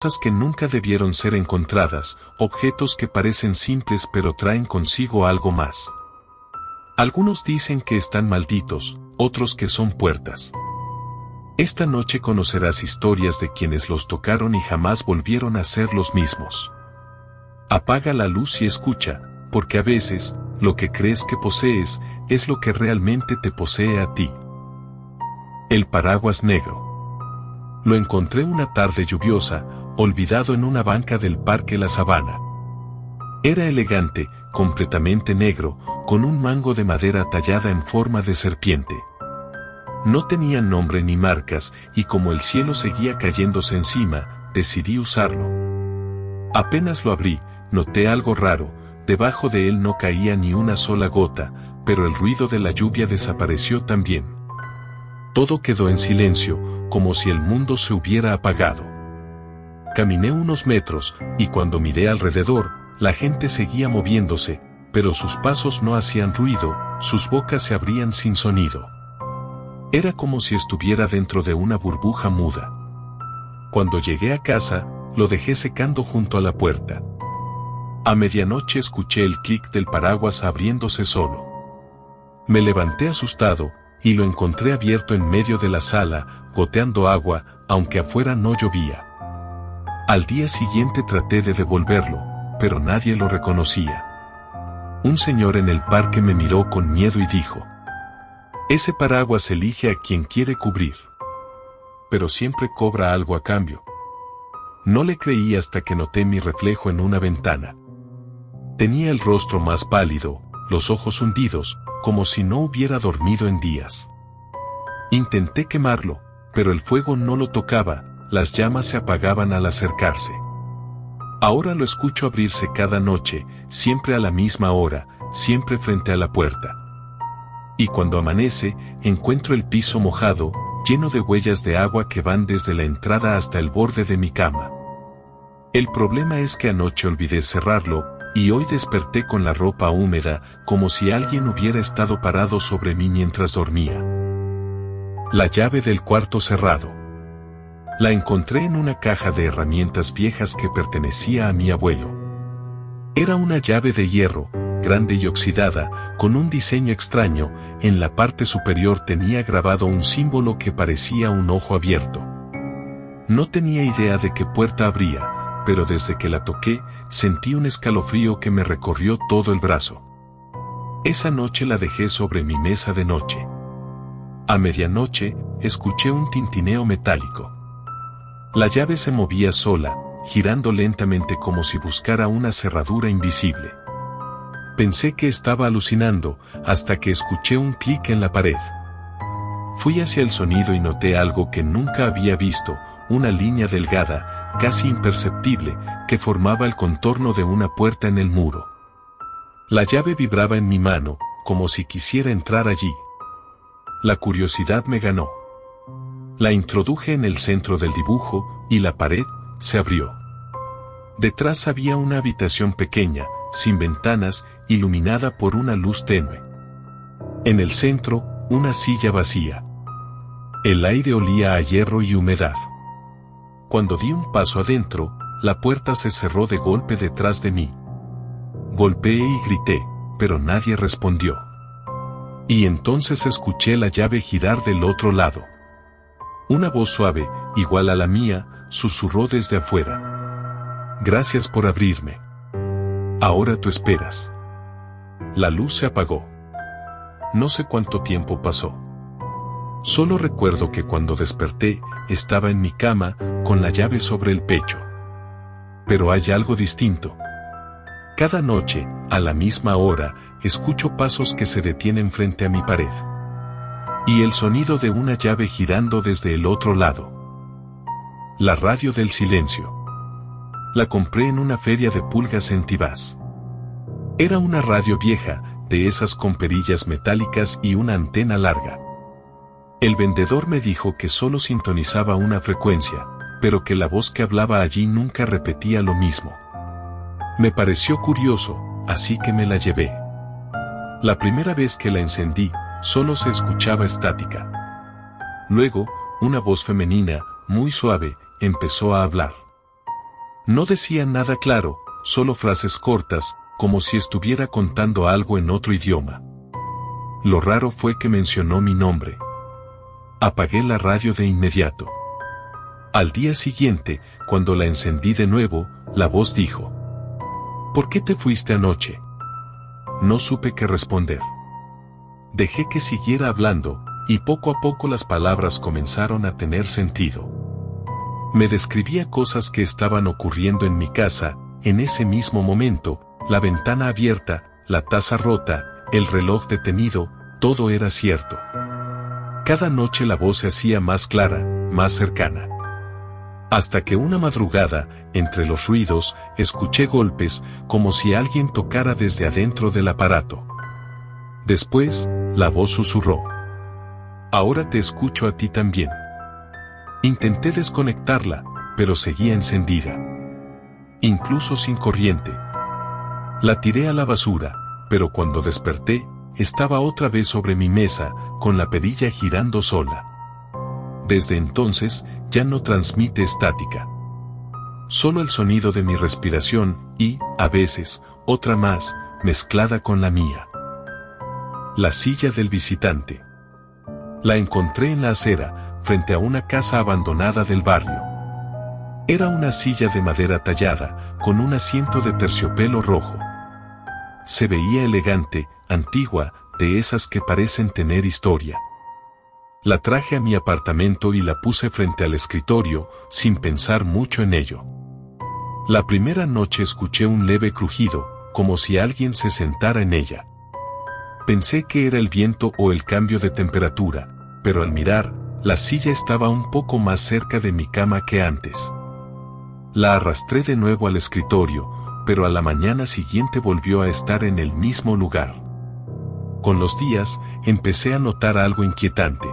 Cosas que nunca debieron ser encontradas, objetos que parecen simples pero traen consigo algo más. Algunos dicen que están malditos, otros que son puertas. Esta noche conocerás historias de quienes los tocaron y jamás volvieron a ser los mismos. Apaga la luz y escucha, porque a veces, lo que crees que posees, es lo que realmente te posee a ti. El paraguas negro. Lo encontré una tarde lluviosa, olvidado en una banca del Parque La Sabana. Era elegante, completamente negro, con un mango de madera tallada en forma de serpiente. No tenía nombre ni marcas, y como el cielo seguía cayéndose encima, decidí usarlo. Apenas lo abrí, noté algo raro, debajo de él no caía ni una sola gota, pero el ruido de la lluvia desapareció también. Todo quedó en silencio, como si el mundo se hubiera apagado. Caminé unos metros, y cuando miré alrededor, la gente seguía moviéndose, pero sus pasos no hacían ruido, sus bocas se abrían sin sonido. Era como si estuviera dentro de una burbuja muda. Cuando llegué a casa, lo dejé secando junto a la puerta. A medianoche escuché el clic del paraguas abriéndose solo. Me levanté asustado, y lo encontré abierto en medio de la sala, goteando agua, aunque afuera no llovía. Al día siguiente traté de devolverlo, pero nadie lo reconocía. Un señor en el parque me miró con miedo y dijo: «Ese paraguas elige a quien quiere cubrir. Pero siempre cobra algo a cambio». No le creí hasta que noté mi reflejo en una ventana. Tenía el rostro más pálido, los ojos hundidos, como si no hubiera dormido en días. Intenté quemarlo, pero el fuego no lo tocaba, las llamas se apagaban al acercarse. Ahora lo escucho abrirse cada noche, siempre a la misma hora, siempre frente a la puerta. Y cuando amanece, encuentro el piso mojado, lleno de huellas de agua que van desde la entrada hasta el borde de mi cama. El problema es que anoche olvidé cerrarlo, y hoy desperté con la ropa húmeda, como si alguien hubiera estado parado sobre mí mientras dormía. La llave del cuarto cerrado. La encontré en una caja de herramientas viejas que pertenecía a mi abuelo. Era una llave de hierro, grande y oxidada, con un diseño extraño. En la parte superior tenía grabado un símbolo que parecía un ojo abierto. No tenía idea de qué puerta abría, pero desde que la toqué, sentí un escalofrío que me recorrió todo el brazo. Esa noche la dejé sobre mi mesa de noche. A medianoche, escuché un tintineo metálico. La llave se movía sola, girando lentamente como si buscara una cerradura invisible. Pensé que estaba alucinando, hasta que escuché un clic en la pared. Fui hacia el sonido y noté algo que nunca había visto, una línea delgada, casi imperceptible, que formaba el contorno de una puerta en el muro. La llave vibraba en mi mano, como si quisiera entrar allí. La curiosidad me ganó. La introduje en el centro del dibujo, y la pared se abrió. Detrás había una habitación pequeña, sin ventanas, iluminada por una luz tenue. En el centro, una silla vacía. El aire olía a hierro y humedad. Cuando di un paso adentro, la puerta se cerró de golpe detrás de mí. Golpeé y grité, pero nadie respondió. Y entonces escuché la llave girar del otro lado. Una voz suave, igual a la mía, susurró desde afuera: «Gracias por abrirme. Ahora tú esperas». La luz se apagó. No sé cuánto tiempo pasó. Solo recuerdo que cuando desperté, estaba en mi cama, con la llave sobre el pecho. Pero hay algo distinto. Cada noche, a la misma hora, escucho pasos que se detienen frente a mi pared. Y el sonido de una llave girando desde el otro lado. La radio del silencio. La compré en una feria de pulgas en Tibás. Era una radio vieja, de esas con perillas metálicas y una antena larga. El vendedor me dijo que solo sintonizaba una frecuencia, pero que la voz que hablaba allí nunca repetía lo mismo. Me pareció curioso, así que me la llevé. La primera vez que la encendí, solo se escuchaba estática. Luego, una voz femenina, muy suave, empezó a hablar. No decía nada claro, solo frases cortas, como si estuviera contando algo en otro idioma. Lo raro fue que mencionó mi nombre. Apagué la radio de inmediato. Al día siguiente, cuando la encendí de nuevo, la voz dijo: ¿Por qué te fuiste anoche? No supe qué responder. Dejé que siguiera hablando, y poco a poco las palabras comenzaron a tener sentido. Me describía cosas que estaban ocurriendo en mi casa, en ese mismo momento: la ventana abierta, la taza rota, el reloj detenido, todo era cierto. Cada noche la voz se hacía más clara, más cercana. Hasta que una madrugada, entre los ruidos, escuché golpes, como si alguien tocara desde adentro del aparato. Después, la voz susurró: Ahora te escucho a ti también. Intenté desconectarla, pero seguía encendida. Incluso sin corriente. La tiré a la basura, pero cuando desperté, estaba otra vez sobre mi mesa, con la perilla girando sola. Desde entonces, ya no transmite estática. Solo el sonido de mi respiración y, a veces, otra más, mezclada con la mía. La silla del visitante. La encontré en la acera, frente a una casa abandonada del barrio. Era una silla de madera tallada, con un asiento de terciopelo rojo. Se veía elegante, antigua, de esas que parecen tener historia. La traje a mi apartamento y la puse frente al escritorio, sin pensar mucho en ello. La primera noche escuché un leve crujido, como si alguien se sentara en ella. Pensé que era el viento o el cambio de temperatura, pero al mirar, la silla estaba un poco más cerca de mi cama que antes. La arrastré de nuevo al escritorio, pero a la mañana siguiente volvió a estar en el mismo lugar. Con los días, empecé a notar algo inquietante.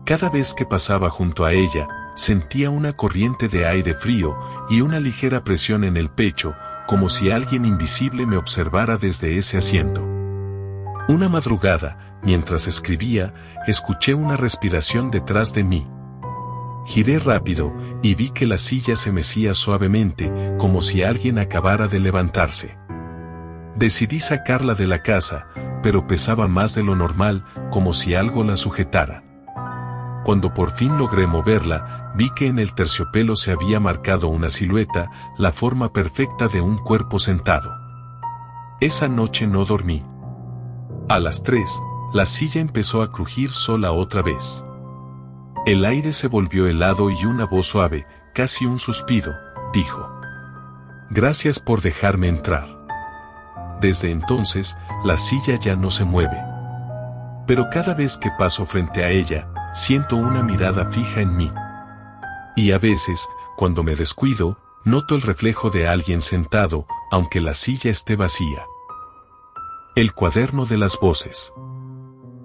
Cada vez que pasaba junto a ella, sentía una corriente de aire frío y una ligera presión en el pecho, como si alguien invisible me observara desde ese asiento. Una madrugada, mientras escribía, escuché una respiración detrás de mí. Giré rápido y vi que la silla se mecía suavemente, como si alguien acabara de levantarse. Decidí sacarla de la casa, pero pesaba más de lo normal, como si algo la sujetara. Cuando por fin logré moverla, vi que en el terciopelo se había marcado una silueta, la forma perfecta de un cuerpo sentado. Esa noche no dormí. A las 3, la silla empezó a crujir sola otra vez. El aire se volvió helado y una voz suave, casi un suspiro, dijo: Gracias por dejarme entrar. Desde entonces, la silla ya no se mueve. Pero cada vez que paso frente a ella, siento una mirada fija en mí. Y a veces, cuando me descuido, noto el reflejo de alguien sentado, aunque la silla esté vacía. El cuaderno de las voces.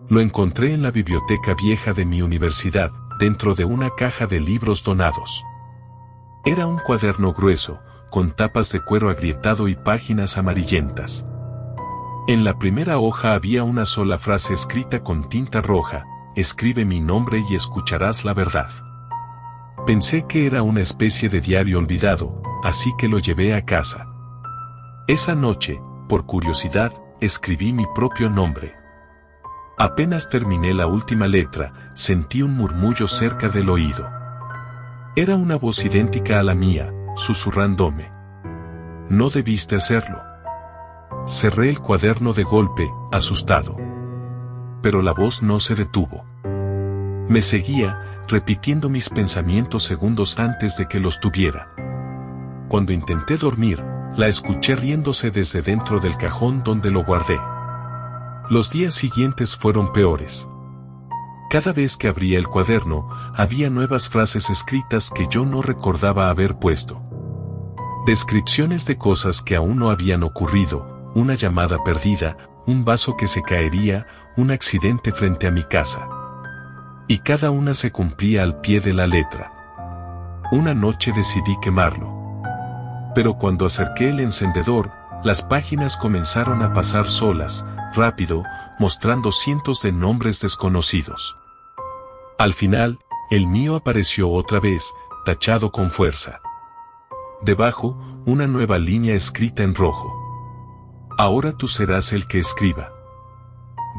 Lo encontré en la biblioteca vieja de mi universidad, dentro de una caja de libros donados. Era un cuaderno grueso, con tapas de cuero agrietado y páginas amarillentas. En la primera hoja había una sola frase escrita con tinta roja: escribe mi nombre y escucharás la verdad. Pensé que era una especie de diario olvidado, así que lo llevé a casa. Esa noche, por curiosidad, escribí mi propio nombre. Apenas terminé la última letra, sentí un murmullo cerca del oído. Era una voz idéntica a la mía, susurrándome: no debiste hacerlo. Cerré el cuaderno de golpe, asustado. Pero la voz no se detuvo. Me seguía, repitiendo mis pensamientos segundos antes de que los tuviera. Cuando intenté dormir, la escuché riéndose desde dentro del cajón donde lo guardé. Los días siguientes fueron peores. Cada vez que abría el cuaderno, había nuevas frases escritas que yo no recordaba haber puesto. Descripciones de cosas que aún no habían ocurrido: una llamada perdida, un vaso que se caería, un accidente frente a mi casa. Y cada una se cumplía al pie de la letra. Una noche decidí quemarlo. Pero cuando acerqué el encendedor, las páginas comenzaron a pasar solas, rápido, mostrando cientos de nombres desconocidos. Al final, el mío apareció otra vez, tachado con fuerza. Debajo, una nueva línea escrita en rojo. Ahora tú serás el que escriba.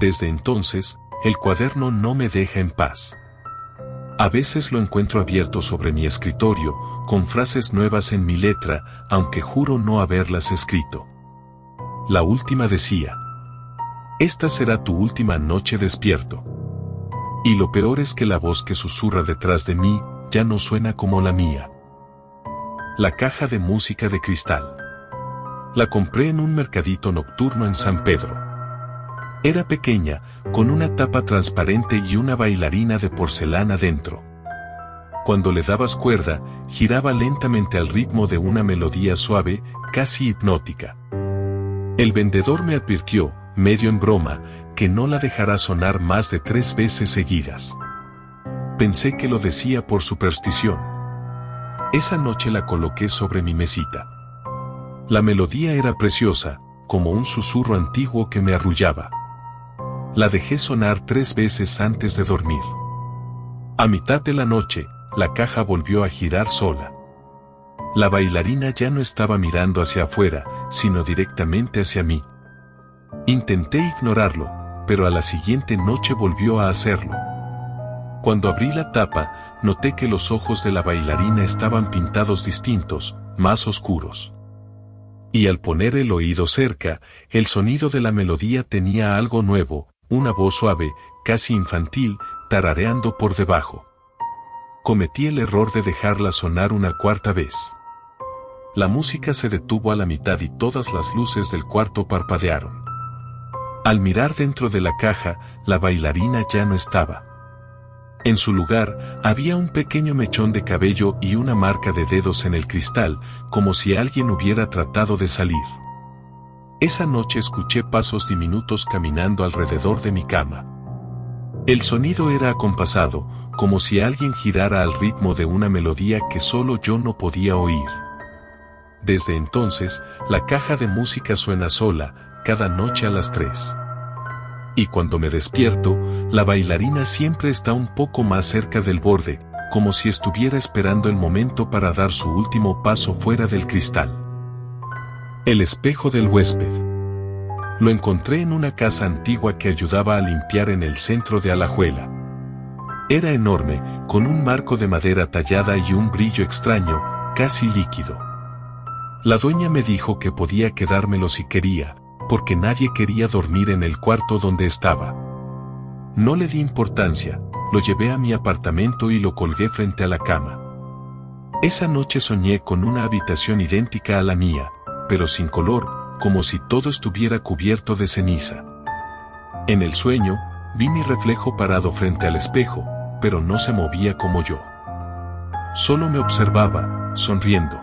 Desde entonces, el cuaderno no me deja en paz. A veces lo encuentro abierto sobre mi escritorio, con frases nuevas en mi letra, aunque juro no haberlas escrito. La última decía: esta será tu última noche despierto. Y lo peor es que la voz que susurra detrás de mí, ya no suena como la mía. La caja de música de cristal. La compré en un mercadito nocturno en San Pedro. Era pequeña, con una tapa transparente y una bailarina de porcelana dentro. Cuando le dabas cuerda, giraba lentamente al ritmo de una melodía suave, casi hipnótica. El vendedor me advirtió, medio en broma, que no la dejará sonar más de 3 veces seguidas. Pensé que lo decía por superstición. Esa noche la coloqué sobre mi mesita. La melodía era preciosa, como un susurro antiguo que me arrullaba. La dejé sonar 3 veces antes de dormir. A mitad de la noche, la caja volvió a girar sola. La bailarina ya no estaba mirando hacia afuera, sino directamente hacia mí. Intenté ignorarlo, pero a la siguiente noche volvió a hacerlo. Cuando abrí la tapa, noté que los ojos de la bailarina estaban pintados distintos, más oscuros. Y al poner el oído cerca, el sonido de la melodía tenía algo nuevo, una voz suave, casi infantil, tarareando por debajo. Cometí el error de dejarla sonar una 4ª vez. La música se detuvo a la mitad y todas las luces del cuarto parpadearon. Al mirar dentro de la caja, la bailarina ya no estaba. En su lugar, había un pequeño mechón de cabello y una marca de dedos en el cristal, como si alguien hubiera tratado de salir. Esa noche escuché pasos diminutos caminando alrededor de mi cama. El sonido era acompasado, como si alguien girara al ritmo de una melodía que solo yo no podía oír. Desde entonces, la caja de música suena sola, cada noche a las 3. Y cuando me despierto, la bailarina siempre está un poco más cerca del borde, como si estuviera esperando el momento para dar su último paso fuera del cristal. El espejo del huésped. Lo encontré en una casa antigua que ayudaba a limpiar en el centro de Alajuela. Era enorme, con un marco de madera tallada y un brillo extraño, casi líquido. La dueña me dijo que podía quedármelo si quería, porque nadie quería dormir en el cuarto donde estaba. No le di importancia, lo llevé a mi apartamento y lo colgué frente a la cama. Esa noche soñé con una habitación idéntica a la mía, pero sin color, como si todo estuviera cubierto de ceniza. En el sueño, vi mi reflejo parado frente al espejo, pero no se movía como yo. Solo me observaba, sonriendo.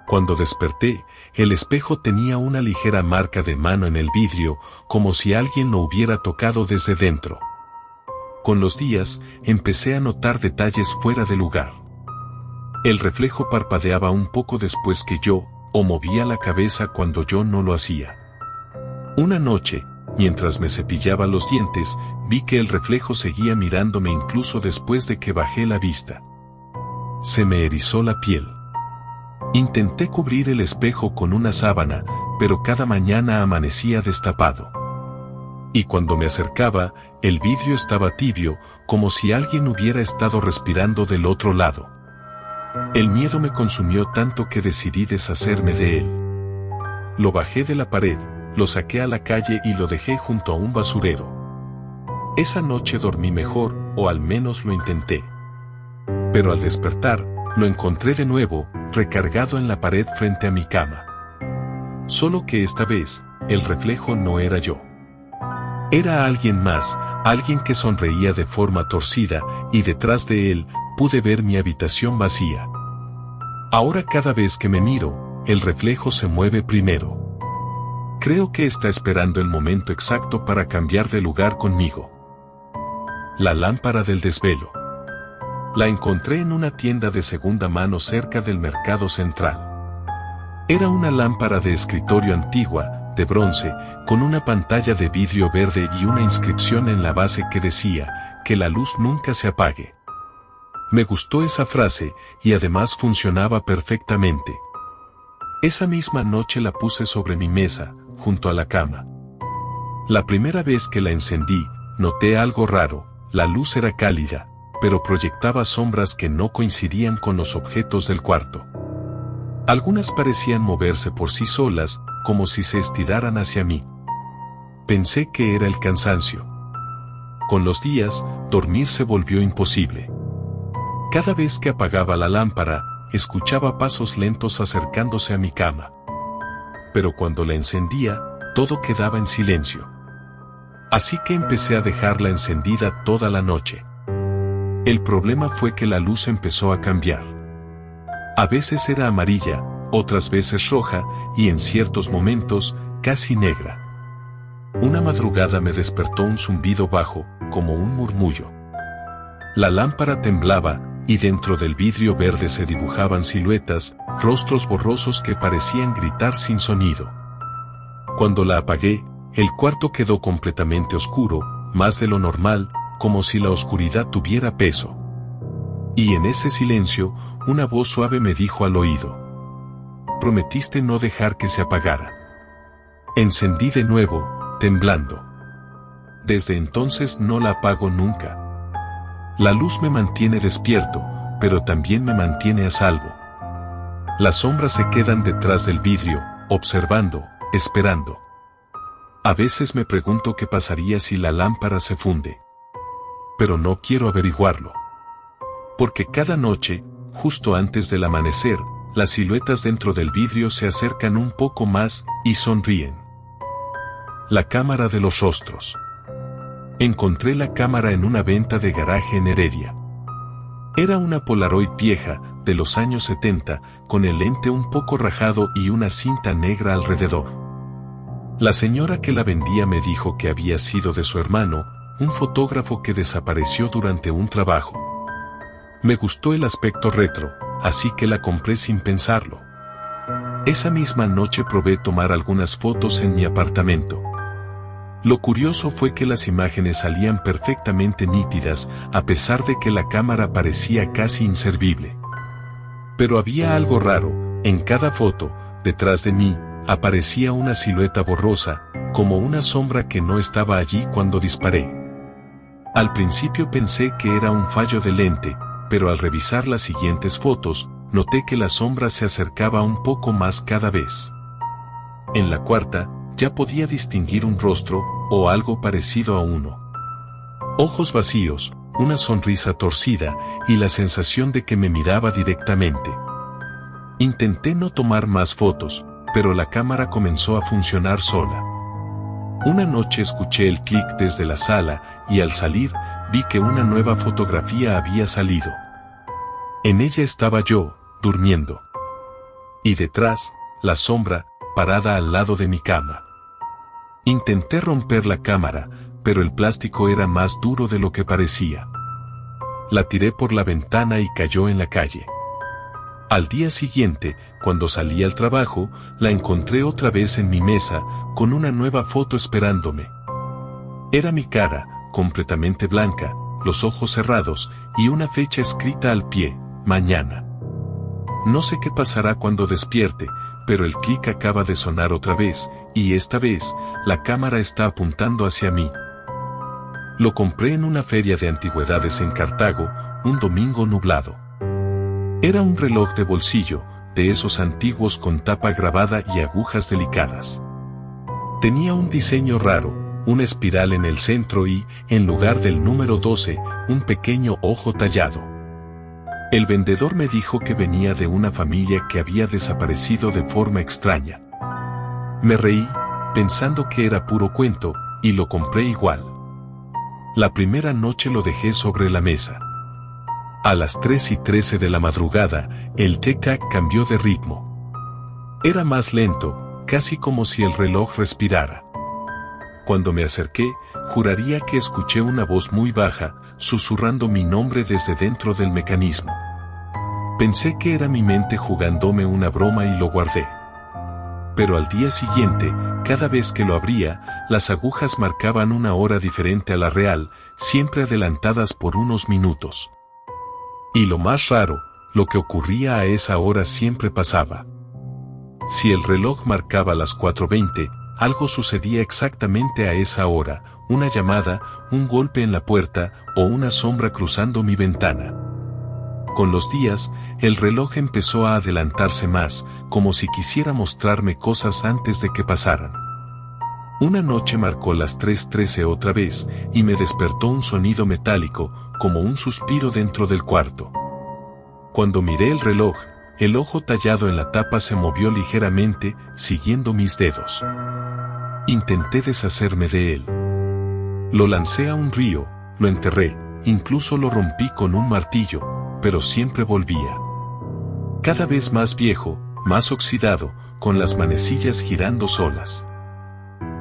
Cuando desperté, el espejo tenía una ligera marca de mano en el vidrio, como si alguien lo hubiera tocado desde dentro. Con los días, empecé a notar detalles fuera de lugar. El reflejo parpadeaba un poco después que yo, o movía la cabeza cuando yo no lo hacía. Una noche, mientras me cepillaba los dientes, vi que el reflejo seguía mirándome incluso después de que bajé la vista. Se me erizó la piel. Intenté cubrir el espejo con una sábana, pero cada mañana amanecía destapado. Y cuando me acercaba, el vidrio estaba tibio, como si alguien hubiera estado respirando del otro lado. El miedo me consumió tanto que decidí deshacerme de él. Lo bajé de la pared, lo saqué a la calle y lo dejé junto a un basurero. Esa noche dormí mejor, o al menos lo intenté. Pero al despertar, lo encontré de nuevo, recargado en la pared frente a mi cama. Solo que esta vez, el reflejo no era yo. Era alguien más, alguien que sonreía de forma torcida, y detrás de él, pude ver mi habitación vacía. Ahora cada vez que me miro, el reflejo se mueve primero. Creo que está esperando el momento exacto para cambiar de lugar conmigo. La lámpara del desvelo. La encontré en una tienda de segunda mano cerca del mercado central. Era una lámpara de escritorio antigua, de bronce, con una pantalla de vidrio verde y una inscripción en la base que decía, que la luz nunca se apague. Me gustó esa frase, y además funcionaba perfectamente. Esa misma noche la puse sobre mi mesa, junto a la cama. La primera vez que la encendí, noté algo raro. La luz era cálida, pero proyectaba sombras que no coincidían con los objetos del cuarto. Algunas parecían moverse por sí solas, como si se estiraran hacia mí. Pensé que era el cansancio. Con los días, dormir se volvió imposible. Cada vez que apagaba la lámpara, escuchaba pasos lentos acercándose a mi cama. Pero cuando la encendía, todo quedaba en silencio. Así que empecé a dejarla encendida toda la noche. El problema fue que la luz empezó a cambiar. A veces era amarilla, otras veces roja, y en ciertos momentos, casi negra. Una madrugada me despertó un zumbido bajo, como un murmullo. La lámpara temblaba, y dentro del vidrio verde se dibujaban siluetas, rostros borrosos que parecían gritar sin sonido. Cuando la apagué, el cuarto quedó completamente oscuro, más de lo normal, como si la oscuridad tuviera peso. Y en ese silencio, una voz suave me dijo al oído: «Prometiste no dejar que se apagara». Encendí de nuevo, temblando. Desde entonces no la apago nunca. La luz me mantiene despierto, pero también me mantiene a salvo. Las sombras se quedan detrás del vidrio, observando, esperando. A veces me pregunto qué pasaría si la lámpara se funde. Pero no quiero averiguarlo. Porque cada noche, justo antes del amanecer, las siluetas dentro del vidrio se acercan un poco más y sonríen. La cámara de los rostros. Encontré la cámara en una venta de garaje en Heredia. Era una Polaroid vieja, de los años 70, con el lente un poco rajado y una cinta negra alrededor. La señora que la vendía me dijo que había sido de su hermano, un fotógrafo que desapareció durante un trabajo. Me gustó el aspecto retro, así que la compré sin pensarlo. Esa misma noche probé tomar algunas fotos en mi apartamento. Lo curioso fue que las imágenes salían perfectamente nítidas, a pesar de que la cámara parecía casi inservible. Pero había algo raro. En cada foto, detrás de mí, aparecía una silueta borrosa, como una sombra que no estaba allí cuando disparé. Al principio pensé que era un fallo de lente, pero al revisar las siguientes fotos, noté que la sombra se acercaba un poco más cada vez. En la cuarta, ya podía distinguir un rostro, o algo parecido a uno. Ojos vacíos, una sonrisa torcida, y la sensación de que me miraba directamente. Intenté no tomar más fotos, pero la cámara comenzó a funcionar sola. Una noche escuché el clic desde la sala, y al salir, vi que una nueva fotografía había salido. En ella estaba yo, durmiendo. Y detrás, la sombra, parada al lado de mi cama. Intenté romper la cámara, pero el plástico era más duro de lo que parecía. La tiré por la ventana y cayó en la calle. Al día siguiente, cuando salí al trabajo, la encontré otra vez en mi mesa, con una nueva foto esperándome. Era mi cara, completamente blanca, los ojos cerrados, y una fecha escrita al pie: mañana. No sé qué pasará cuando despierte, pero el clic acaba de sonar otra vez, y esta vez, la cámara está apuntando hacia mí. Lo compré en una feria de antigüedades en Cartago, un domingo nublado. Era un reloj de bolsillo, de esos antiguos con tapa grabada y agujas delicadas. Tenía un diseño raro, una espiral en el centro y, en lugar del número 12, un pequeño ojo tallado. El vendedor me dijo que venía de una familia que había desaparecido de forma extraña. Me reí, pensando que era puro cuento, y lo compré igual. La primera noche lo dejé sobre la mesa. A las 3:13 de la madrugada, el tic-tac cambió de ritmo. Era más lento, casi como si el reloj respirara. Cuando me acerqué, juraría que escuché una voz muy baja, susurrando mi nombre desde dentro del mecanismo. Pensé que era mi mente jugándome una broma y lo guardé. Pero al día siguiente, cada vez que lo abría, las agujas marcaban una hora diferente a la real, siempre adelantadas por unos minutos. Y lo más raro, lo que ocurría a esa hora siempre pasaba. Si el reloj marcaba las 4:20, algo sucedía exactamente a esa hora, una llamada, un golpe en la puerta o una sombra cruzando mi ventana. Con los días, el reloj empezó a adelantarse más, como si quisiera mostrarme cosas antes de que pasaran. Una noche marcó las 3:13 otra vez, y me despertó un sonido metálico, como un suspiro dentro del cuarto. Cuando miré el reloj, el ojo tallado en la tapa se movió ligeramente, siguiendo mis dedos. Intenté deshacerme de él. Lo lancé a un río, lo enterré, incluso lo rompí con un martillo, pero siempre volvía. Cada vez más viejo, más oxidado, con las manecillas girando solas.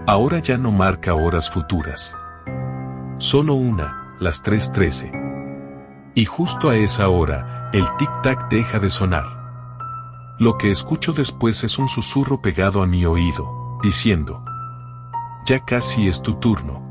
Ahora ya no marca horas futuras. Solo una, las 3:13. Y justo a esa hora, el tic-tac deja de sonar. Lo que escucho después es un susurro pegado a mi oído, diciendo: ya casi es tu turno.